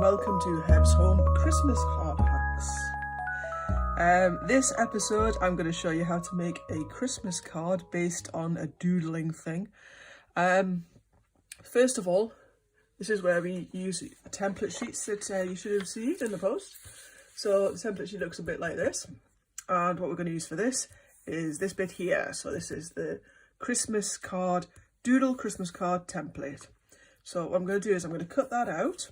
welcome to Heb's Home Christmas Card Hacks. This episode I'm going to show you how to make a Christmas card based on a doodling thing. First of all, this is where we use template sheets that you should have received in the post. So the template sheet looks a bit like this, and what we're going to use for this is this bit here. So this is the Christmas card, Doodle Christmas card template. So what I'm going to do is I'm going to cut that out.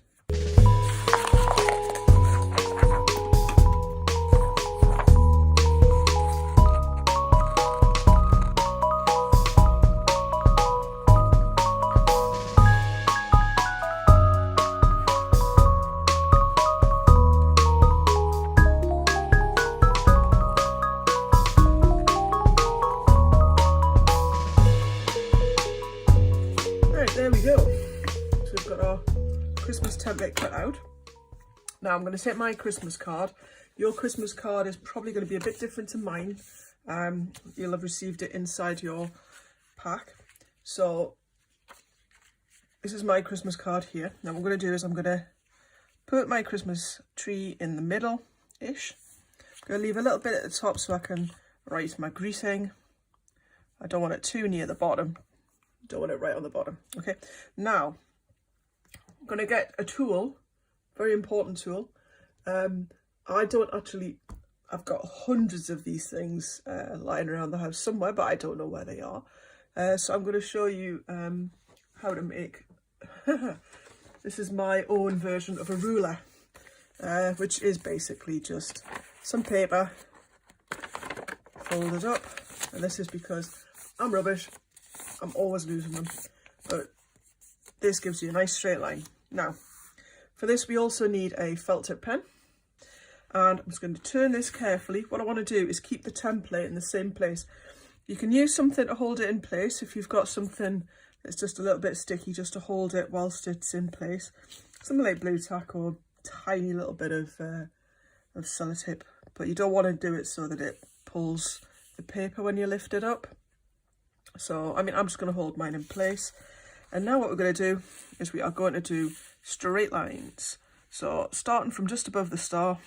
There we go. So we've got our Christmas template cut out. Now I'm going to take my Christmas card. Your Christmas card is probably going to be a bit different to mine. You'll have received it inside your pack. So this is my Christmas card here. Now what I'm going to do is I'm going to put my Christmas tree in the middle-ish. I'm going to leave a little bit at the top so I can write my greeting. I don't want it too near the bottom. Don't want it right on the bottom. Okay, now I'm going to get a tool, very important tool. I've got hundreds of these things lying around the house somewhere, but I don't know where they are. So I'm going to show you how to make, this is my own version of a ruler, which is basically just some paper folded up. And this is because I'm rubbish. I'm always losing them, but this gives you a nice straight line. Now, for this we also need a felt tip pen, and I'm just going to turn this carefully. What I want to do is keep the template in the same place. You can use something to hold it in place if you've got something that's just a little bit sticky, just to hold it whilst it's in place. Something like blue tack or tiny little bit of sellotape, but you don't want to do it so that it pulls the paper when you lift it up. So, I'm just going to hold mine in place. And now what we're going to do is we are going to do straight lines. So, starting from just above the star,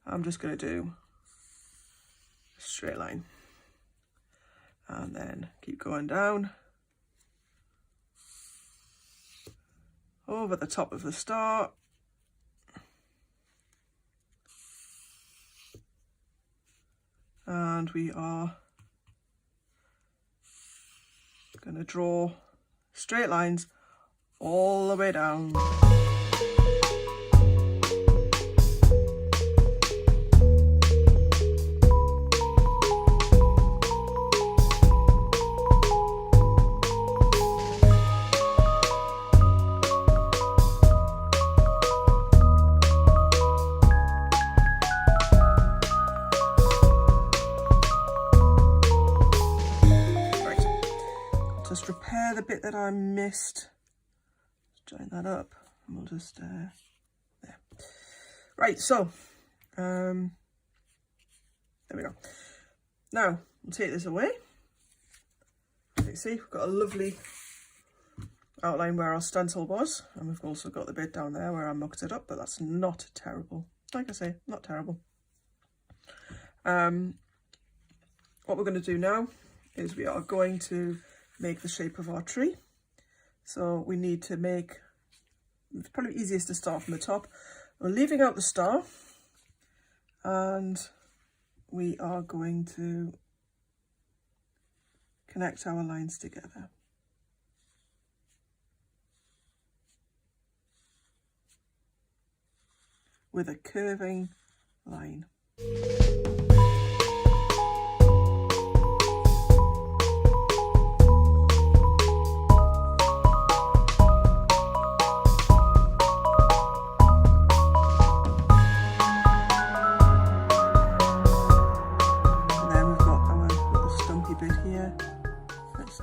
I'm just going to do a straight line. And then keep going down. Over the top of the star. And we are going to draw straight lines all the way down. Just repair the bit that I missed. Join that up, and we'll just there. Right, so there we go. Now we'll take this away. You see, we've got a lovely outline where our stencil was, and we've also got the bit down there where I mucked it up, but that's not terrible. Like I say, not terrible. What we're going to do now is we are going to make the shape of our tree. So we need to make, it's probably easiest to start from the top. We're leaving out the star, and we are going to connect our lines together. With a curving line.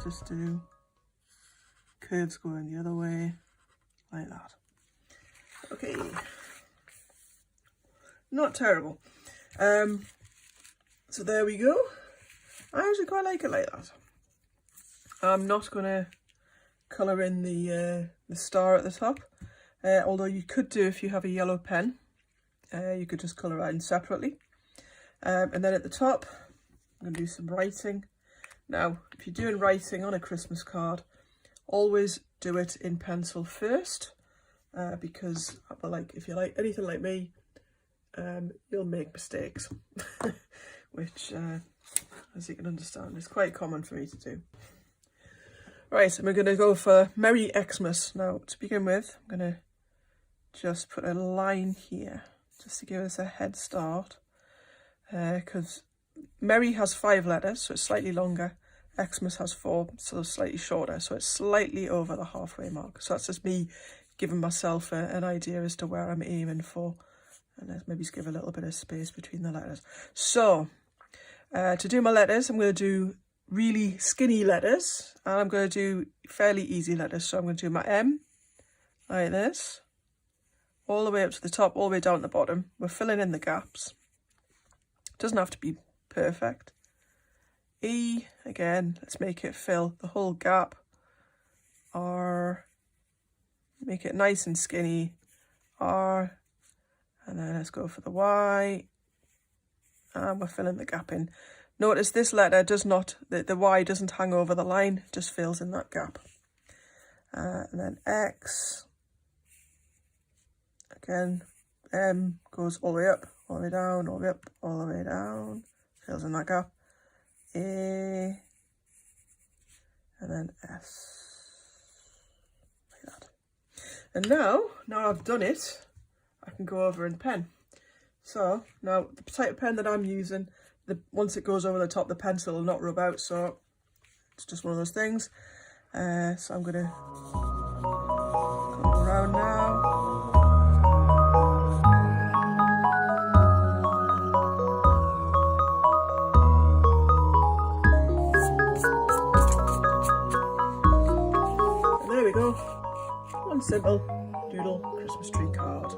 Just do curves going the other way, like that. Okay, not terrible. So there we go. I actually quite like it like that. I'm not going to colour in the star at the top. although you could do, if you have a yellow pen, you could just colour in separately. And then at the top, I'm going to do some writing. Now, if you're doing writing on a Christmas card, always do it in pencil first, because, well, like, if you're like anything like me, you'll make mistakes, which, as you can understand, is quite common for me to do. Right, and we're going to go for Merry Xmas. Now, to begin with, I'm going to just put a line here, just to give us a head start, because Merry has 5 letters, so it's slightly longer. Xmas has 4, so slightly shorter, so it's slightly over the halfway mark. So that's just me giving myself an idea as to where I'm aiming for, and let's maybe just give a little bit of space between the letters. So, to do my letters, I'm going to do really skinny letters, and I'm going to do fairly easy letters. So I'm going to do my M, like this, all the way up to the top, all the way down to the bottom. We're filling in the gaps. Doesn't have to be perfect. E, again, let's make it fill the whole gap. R, make it nice and skinny. R, and then let's go for the Y, and we're filling the gap in. Notice this letter does not, the Y doesn't hang over the line, it just fills in that gap. And then X, again, M goes all the way up, all the way down, all the way up, all the way down, fills in that gap. A, and then S, like that. And now I've done it, I can go over in pen. So now the type of pen that I'm using, once it goes over the top, the pencil will not rub out, so it's just one of those things. So I'm going to go around now. And there we go. One simple Doodle Christmas tree card.